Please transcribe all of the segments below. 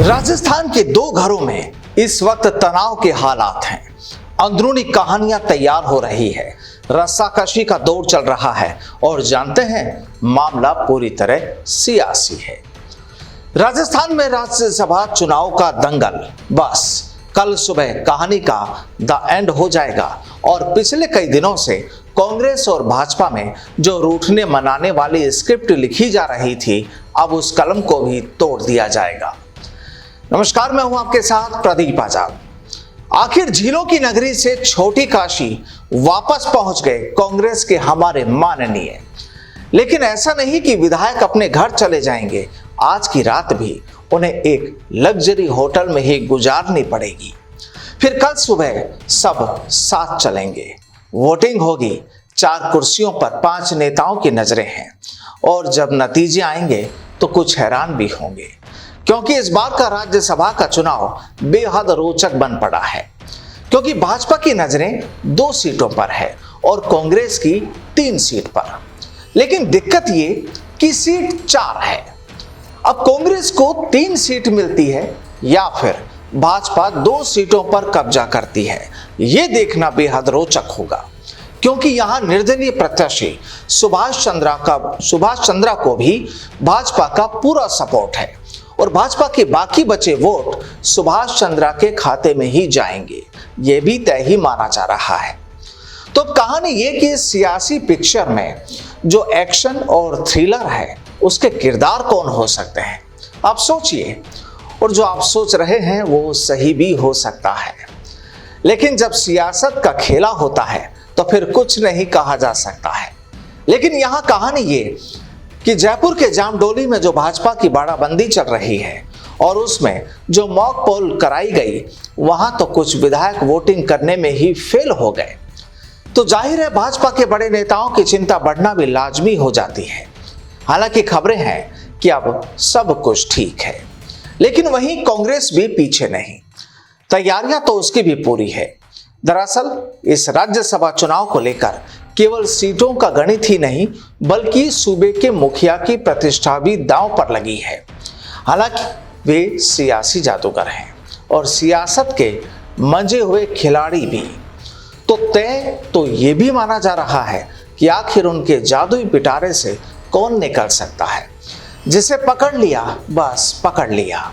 राजस्थान के दो घरों में इस वक्त तनाव के हालात हैं। अंदरूनी कहानियां तैयार हो रही है, रस्साकशी का दौर चल रहा है और जानते हैं मामला पूरी तरह सियासी है। राजस्थान में राज्यसभा चुनाव का दंगल बस कल सुबह कहानी का द एंड हो जाएगा और पिछले कई दिनों से कांग्रेस और भाजपा में जो रूठने मनाने वाली स्क्रिप्ट लिखी जा रही थी, अब उस कलम को भी तोड़ दिया जाएगा। नमस्कार, मैं हूं आपके साथ प्रदीप आजाद। आखिर झीलों की नगरी से छोटी काशी वापस पहुंच गए कांग्रेस के हमारे माननीय। लेकिन ऐसा नहीं कि विधायक अपने घर चले जाएंगे, आज की रात भी उन्हें एक लग्जरी होटल में ही गुजारनी पड़ेगी। फिर कल सुबह सब साथ चलेंगे, वोटिंग होगी, 4 कुर्सियों पर 5 नेताओं की नजरें हैं और जब नतीजे आएंगे तो कुछ हैरान भी होंगे, क्योंकि इस बार का राज्यसभा का चुनाव बेहद रोचक बन पड़ा है। क्योंकि भाजपा की नजरें 2 सीटों पर है और कांग्रेस की 3 सीट पर। लेकिन दिक्कत ये कि सीट 4 है। अब कांग्रेस को 3 सीट मिलती है या फिर भाजपा 2 सीटों पर कब्जा करती है, ये देखना बेहद रोचक होगा। क्योंकि यहां निर्दलीय प्रत्याशी सुभाष चंद्रा को भी भाजपा का पूरा सपोर्ट है और भाजपा के बाकी बचे वोट सुभाष चंद्रा के खाते में ही जाएंगे, यह भी तय ही माना जा रहा है। तो कहानी ये कि सियासी पिक्चर में जो एक्शन और थ्रिलर है, उसके किरदार कौन हो सकते हैं, आप सोचिए। और जो आप सोच रहे हैं वो सही भी हो सकता है। लेकिन जब सियासत का खेला होता है तो फिर कुछ नहीं कहा जा सकता है। लेकिन यहां कहानी ये कि जयपुर के जामडोली में जो भाजपा की बाड़ाबंदी चल रही है और उसमें जो मॉक पोल कराई गई, वहां तो कुछ विधायक वोटिंग करने में ही फेल हो गए। तो जाहिर है भाजपा के बड़े नेताओं की चिंता बढ़ना भी लाजमी हो जाती है। हालांकि खबरें हैं कि अब सब कुछ ठीक है, लेकिन वहीं कांग्रेस भी पीछे नहीं, तैयारियां तो उसकी भी पूरी है। दरअसल इस राज्यसभा चुनाव को लेकर केवल सीटों का गणित ही नहीं, बल्कि सूबे के मुखिया की प्रतिष्ठा भी दांव पर लगी है। हालांकि वे सियासी जादूगर हैं और सियासत के मंजे हुए खिलाड़ी भी। तो तय तो ये भी माना जा रहा है कि आखिर उनके जादुई पिटारे से कौन निकल सकता है। जिसे पकड़ लिया बस पकड़ लिया।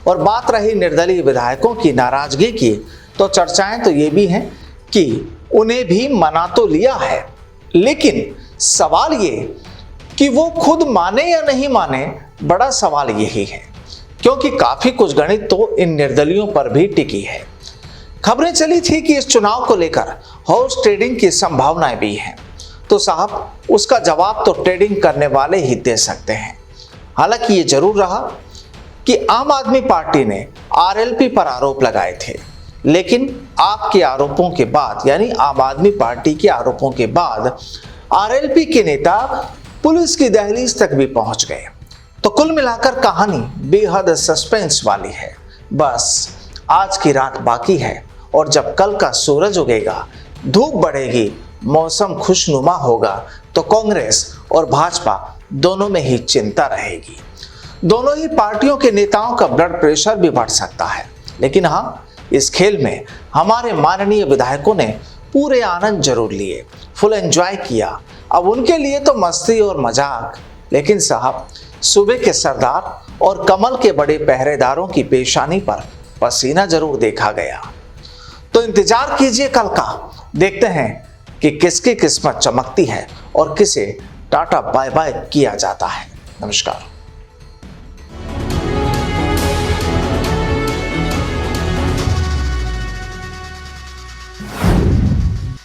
और बात रही निर्दलीय विधायकों की नाराजगी की, तो चर्चाएं तो ये भी हैं कि उन्हें भी मना तो लिया है, लेकिन सवाल ये कि वो खुद माने या नहीं माने, बड़ा सवाल यही है। क्योंकि काफी कुछ गणित तो इन निर्दलियों पर भी टिकी है। खबरें चली थी कि इस चुनाव को लेकर हाउस ट्रेडिंग की संभावनाएं भी हैं। तो साहब, उसका जवाब तो ट्रेडिंग करने वाले ही दे सकते हैं। हालांकि ये जरूर रहा कि आम आदमी पार्टी ने आरएलपी पर आरोप लगाए थे, लेकिन आपके आरोपों के बाद, यानी आम आदमी पार्टी के आरोपों के बाद, आरएलपी के नेता पुलिस की दहलीज तक भी पहुंच गए। तो कुल मिलाकर कहानी बेहद सस्पेंस वाली है। बस आज की रात बाकी है और जब कल का सूरज उगेगा, धूप बढ़ेगी, मौसम खुशनुमा होगा, तो कांग्रेस और भाजपा दोनों में ही चिंता रहेगी। दोनों ही पार्टियों के नेताओं का ब्लड प्रेशर भी बढ़ सकता है। लेकिन हाँ, इस खेल में हमारे माननीय विधायकों ने पूरे आनंद जरूर लिए, फुल एंजॉय किया। अब उनके लिए तो मस्ती और मजाक, लेकिन साहब, सूबे के सरदार और कमल के बड़े पहरेदारों की पेशानी पर पसीना जरूर देखा गया। तो इंतजार कीजिए कल का, देखते हैं कि किसकी किस्मत चमकती है और किसे टाटा बाय बाय किया जाता है। नमस्कार।